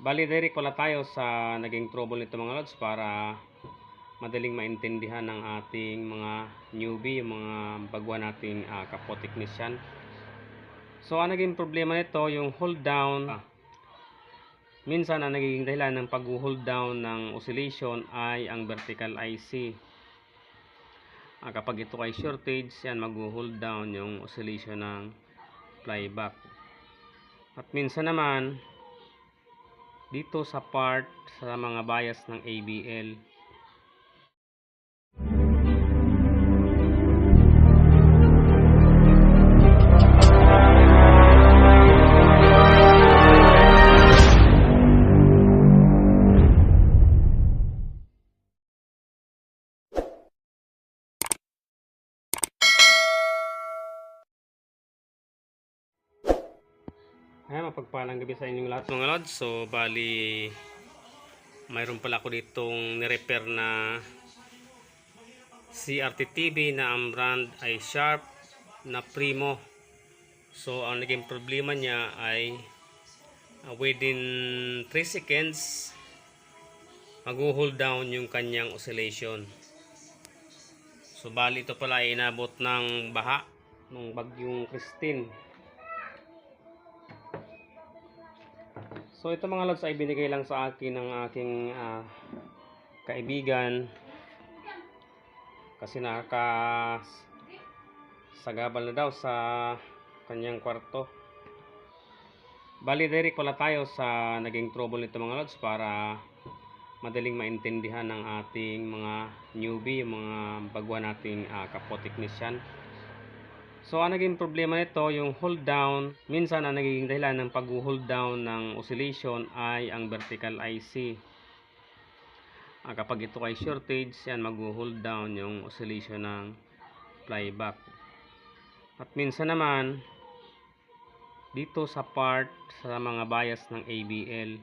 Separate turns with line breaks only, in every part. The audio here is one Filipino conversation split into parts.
Bali, direct pala tayo sa naging trouble nito mga lods para madaling maintindihan ng ating mga newbie, yung mga baguhan nating kapwa technician. So, ang naging problema nito, yung hold down. Minsan, ang nagiging dahilan ng pag-hold down ng oscillation ay ang vertical IC. Kapag ito ay shortage, yan mag-hold down yung oscillation ng flyback. At minsan naman, dito sa part sa mga bias ng ABL. Ayan, mapagpalang gabi sa inyong lahat mga lods. So, bali, mayroon pala ako ditong nirepair na CRT TV na ang brand ay Sharp na Primo. So, ang naging problema niya ay within 3 seconds mag-hold down yung kanyang oscillation. So, bali ito pala ay inabot ng baha ng bagyong Christine. So ito mga lods ay binigay lang sa akin ng aking kaibigan kasi nakasagabal na daw sa kanyang kwarto. Bali, direct pala tayo sa naging trouble nito mga lods para madaling maintindihan ng ating mga newbie, yung mga baguhan nating kapwa technician. So, ang naging problema nito, yung hold down, minsan ang nagiging dahilan ng pag-hold down ng oscillation ay ang vertical IC. Kapag ito ay shortage, yan mag-hold down yung oscillation ng flyback. At minsan naman, dito sa part sa mga bias ng ABL.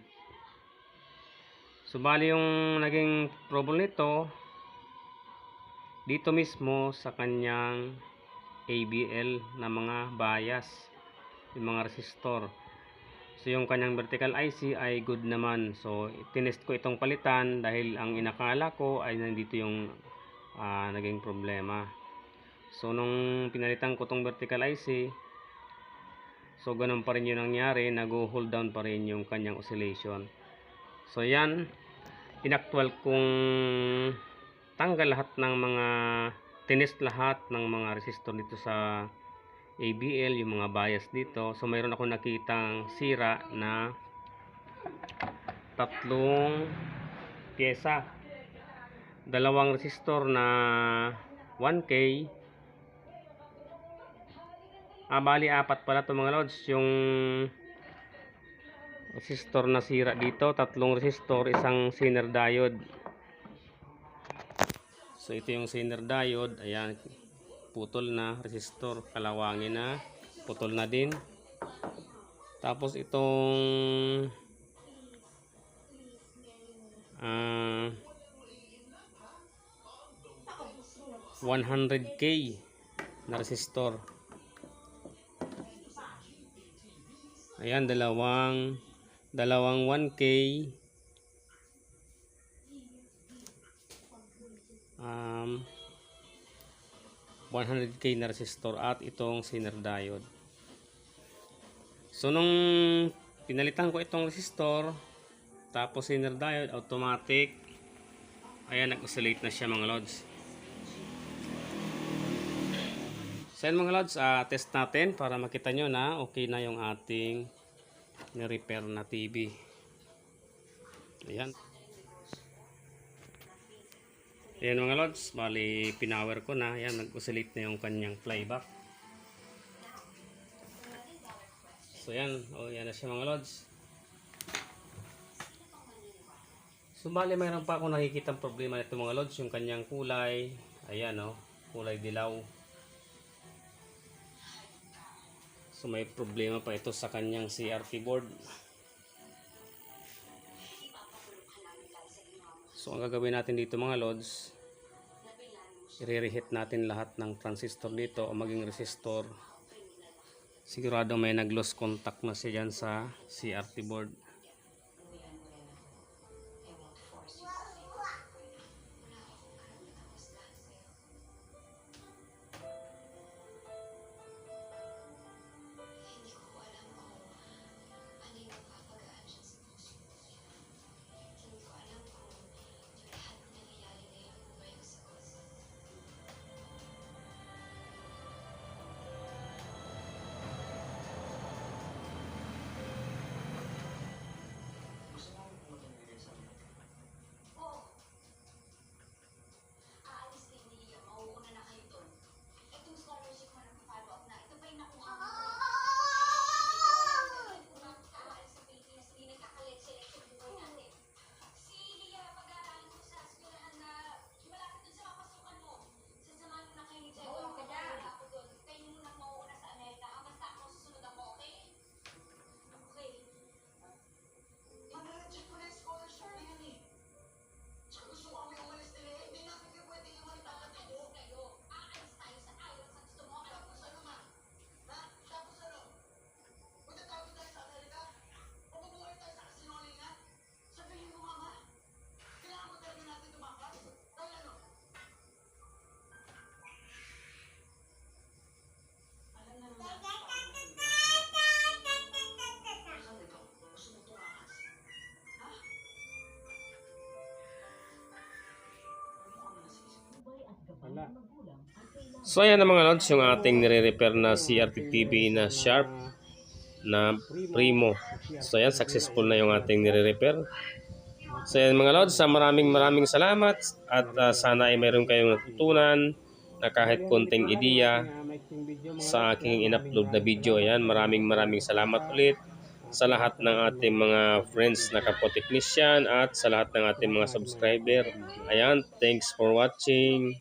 So, bali yung naging trouble nito, dito mismo sa kanyang ABL na mga bias, yung mga resistor. So yung kanyang vertical IC ay good naman. So tinest ko itong palitan dahil ang inakala ko ay nandito yung naging problema. So nung pinalitan ko tong vertical IC, so ganun pa rin yung nangyari, nag-hold down pa rin yung kanyang oscillation. So yan, inactual kong tanggal lahat ng mga tinest lahat ng mga resistor dito sa ABL, yung mga bias dito. So mayroon ako nakitang sira na tatlong pyesa, dalawang resistor na 1K, bali apat pala ito mga lods. Yung resistor na sira dito, tatlong resistor, isang zener diode. So ito yung zener diode, ayan, putol na resistor, kalawangin na, putol na din. Tapos itong 100K na resistor, ayan, dalawang 1K, 100K na resistor at itong zener diode. So nung pinalitan ko itong resistor tapos zener diode, automatic, ayan, nag-oscillate na siya mga lods. So yan mga lods, test natin para makita nyo na okay na yung ating ni-repair na TV. Ayan. Ayan mga lods, bali pinower ko na. Ayan, nag-oscillate na yung kanyang flyback. So yan, yan na siya mga lods. So bali mayroon pa akong nakikitang problema nito mga lods, yung kanyang kulay. Ayan kulay dilaw. So may problema pa ito sa kanyang CRT board. So ang gagawin natin dito mga lods, i-reheat natin lahat ng transistor dito o maging resistor. Sigurado may nag-lost contact na siya dyan sa CRT board. So ayan na mga lods, yung ating nire-repair na CRT TV na Sharp na Primo. So ayan, successful na yung ating nire-repair. So ayan mga lods, maraming salamat at sana ay mayroon kayong natutunan na kahit konting ideya sa aking in-upload na video. Ayan, maraming salamat ulit sa lahat ng ating mga friends na kapwa-technician at sa lahat ng ating mga subscriber. Ayan, thanks for watching.